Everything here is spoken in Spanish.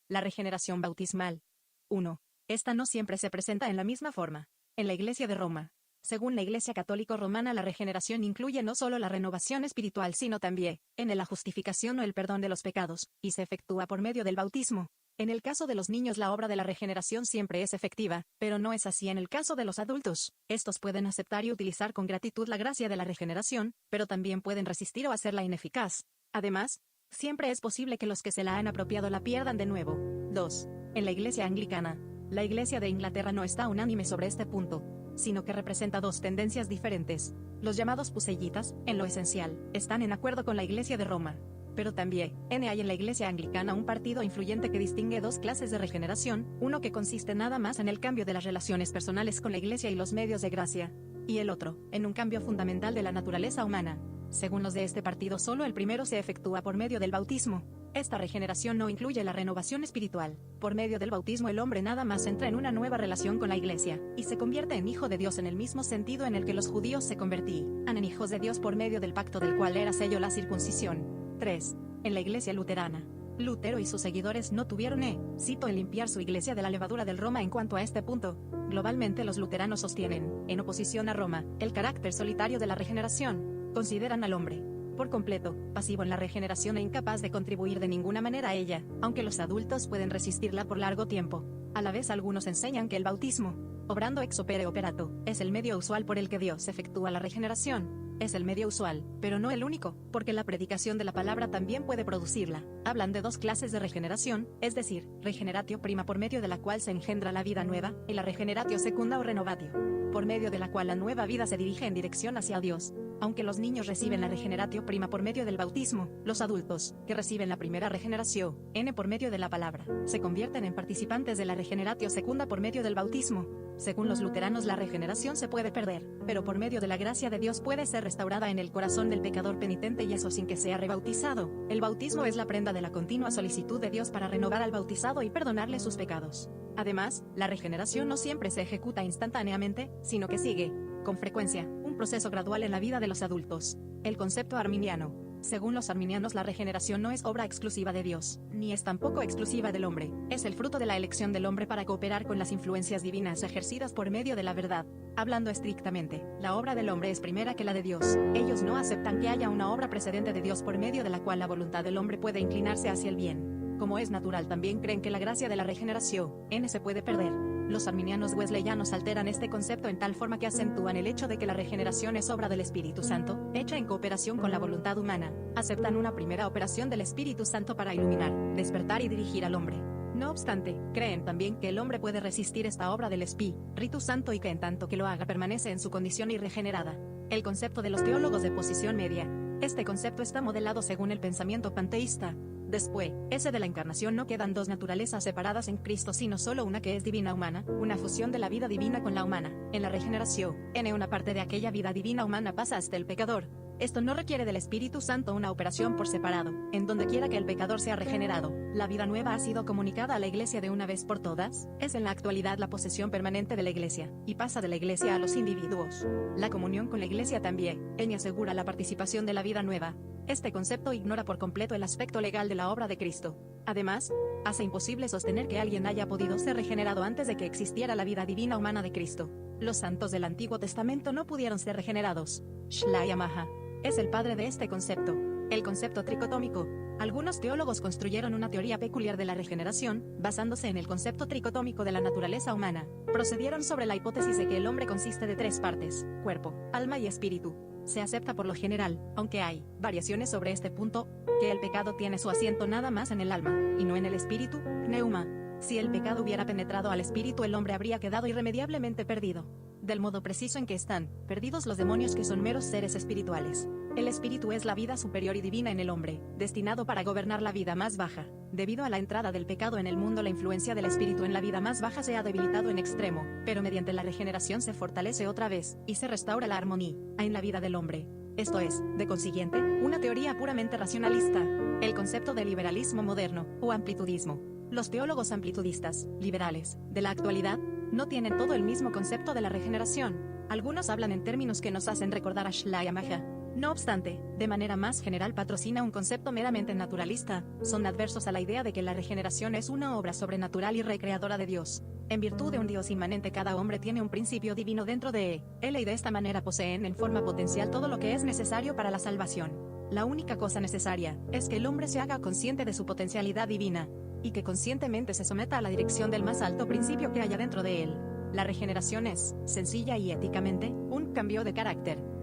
La regeneración bautismal. 1. Esta no siempre se presenta en la misma forma. En la Iglesia de Roma. Según la Iglesia Católica Romana, la regeneración incluye no solo la renovación espiritual sino también, la justificación o el perdón de los pecados, y se efectúa por medio del bautismo. En el caso de los niños la obra de la regeneración siempre es efectiva, pero no es así en el caso de los adultos. Estos pueden aceptar y utilizar con gratitud la gracia de la regeneración, pero también pueden resistir o hacerla ineficaz. Además, siempre es posible que los que se la han apropiado la pierdan de nuevo. 2. En la Iglesia Anglicana. La Iglesia de Inglaterra no está unánime sobre este punto, sino que representa dos tendencias diferentes. Los llamados pusellitas, en lo esencial, están en acuerdo con la Iglesia de Roma. Pero también, hay en la Iglesia Anglicana un partido influyente que distingue dos clases de regeneración, uno que consiste nada más en el cambio de las relaciones personales con la Iglesia y los medios de gracia, y el otro, en un cambio fundamental de la naturaleza humana. Según los de este partido, solo el primero se efectúa por medio del bautismo. Esta regeneración no incluye la renovación espiritual. Por medio del bautismo el hombre nada más entra en una nueva relación con la Iglesia, y se convierte en hijo de Dios en el mismo sentido en el que los judíos se convertían en hijos de Dios por medio del pacto del cual era sello la circuncisión. 3. En la Iglesia luterana. Lutero y sus seguidores no tuvieron cito, en limpiar su iglesia de la levadura del Roma en cuanto a este punto. Globalmente los luteranos sostienen, en oposición a Roma, el carácter solitario de la regeneración. Consideran al hombre por completo, pasivo en la regeneración e incapaz de contribuir de ninguna manera a ella, aunque los adultos pueden resistirla por largo tiempo. A la vez algunos enseñan que el bautismo, obrando ex opere operato, es el medio usual por el que Dios efectúa la regeneración. Es el medio usual, pero no el único, porque la predicación de la palabra también puede producirla. Hablan de dos clases de regeneración, es decir, regeneratio prima por medio de la cual se engendra la vida nueva, y la regeneratio secunda o renovatio, por medio de la cual la nueva vida se dirige en dirección hacia Dios. Aunque los niños reciben la regeneratio prima por medio del bautismo, los adultos, que reciben la primera regeneración, por medio de la palabra, se convierten en participantes de la regeneratio secunda por medio del bautismo. Según los luteranos la regeneración se puede perder, pero por medio de la gracia de Dios puede ser restaurada en el corazón del pecador penitente y eso sin que sea rebautizado. El bautismo es la prenda de la continua solicitud de Dios para renovar al bautizado y perdonarle sus pecados. Además, la regeneración no siempre se ejecuta instantáneamente, sino que sigue, con frecuencia, un proceso gradual en la vida de los adultos. El concepto arminiano. Según los arminianos la regeneración no es obra exclusiva de Dios, ni es tampoco exclusiva del hombre, es el fruto de la elección del hombre para cooperar con las influencias divinas ejercidas por medio de la verdad. Hablando estrictamente, la obra del hombre es primera que la de Dios. Ellos no aceptan que haya una obra precedente de Dios por medio de la cual la voluntad del hombre puede inclinarse hacia el bien. Como es natural, también creen que la gracia de la regeneración, se puede perder. Los arminianos wesleyanos alteran este concepto en tal forma que acentúan el hecho de que la regeneración es obra del Espíritu Santo, hecha en cooperación con la voluntad humana. Aceptan una primera operación del Espíritu Santo para iluminar, despertar y dirigir al hombre. No obstante, creen también que el hombre puede resistir esta obra del Espíritu Santo y que en tanto que lo haga permanece en su condición irregenerada. El concepto de los teólogos de posición media. Este concepto está modelado según el pensamiento panteísta. Después, ese de la encarnación no quedan dos naturalezas separadas en Cristo sino solo una que es divina humana, una fusión de la vida divina con la humana. En la regeneración, una parte de aquella vida divina humana pasa hasta el pecador. Esto no requiere del Espíritu Santo una operación por separado. En donde quiera que el pecador sea regenerado, la vida nueva ha sido comunicada a la Iglesia de una vez por todas. Es en la actualidad la posesión permanente de la Iglesia, y pasa de la Iglesia a los individuos. La comunión con la Iglesia también, asegura la participación de la vida nueva. Este concepto ignora por completo el aspecto legal de la obra de Cristo. Además, hace imposible sostener que alguien haya podido ser regenerado antes de que existiera la vida divina humana de Cristo. Los santos del Antiguo Testamento no pudieron ser regenerados. Shlaya Maha es el padre de este concepto. El concepto tricotómico. Algunos teólogos construyeron una teoría peculiar de la regeneración, basándose en el concepto tricotómico de la naturaleza humana. Procedieron sobre la hipótesis de que el hombre consiste de tres partes: cuerpo, alma y espíritu. Se acepta por lo general, aunque hay variaciones sobre este punto, que el pecado tiene su asiento nada más en el alma, y no en el espíritu, pneuma. Si el pecado hubiera penetrado al espíritu el hombre habría quedado irremediablemente perdido. Del modo preciso en que están perdidos los demonios que son meros seres espirituales. El espíritu es la vida superior y divina en el hombre, destinado para gobernar la vida más baja. Debido a la entrada del pecado en el mundo la influencia del espíritu en la vida más baja se ha debilitado en extremo, pero mediante la regeneración se fortalece otra vez, y se restaura la armonía en la vida del hombre. Esto es, de consiguiente, una teoría puramente racionalista. El concepto de liberalismo moderno, o amplitudismo. Los teólogos amplitudistas, liberales, de la actualidad, no tienen todo el mismo concepto de la regeneración. Algunos hablan en términos que nos hacen recordar a Shlaya Maha. No obstante, de manera más general patrocina un concepto meramente naturalista, son adversos a la idea de que la regeneración es una obra sobrenatural y recreadora de Dios. En virtud de un Dios inmanente, cada hombre tiene un principio divino dentro de él y de esta manera poseen en forma potencial todo lo que es necesario para la salvación. La única cosa necesaria es que el hombre se haga consciente de su potencialidad divina, y que conscientemente se someta a la dirección del más alto principio que haya dentro de él. La regeneración es, sencilla y éticamente, un cambio de carácter.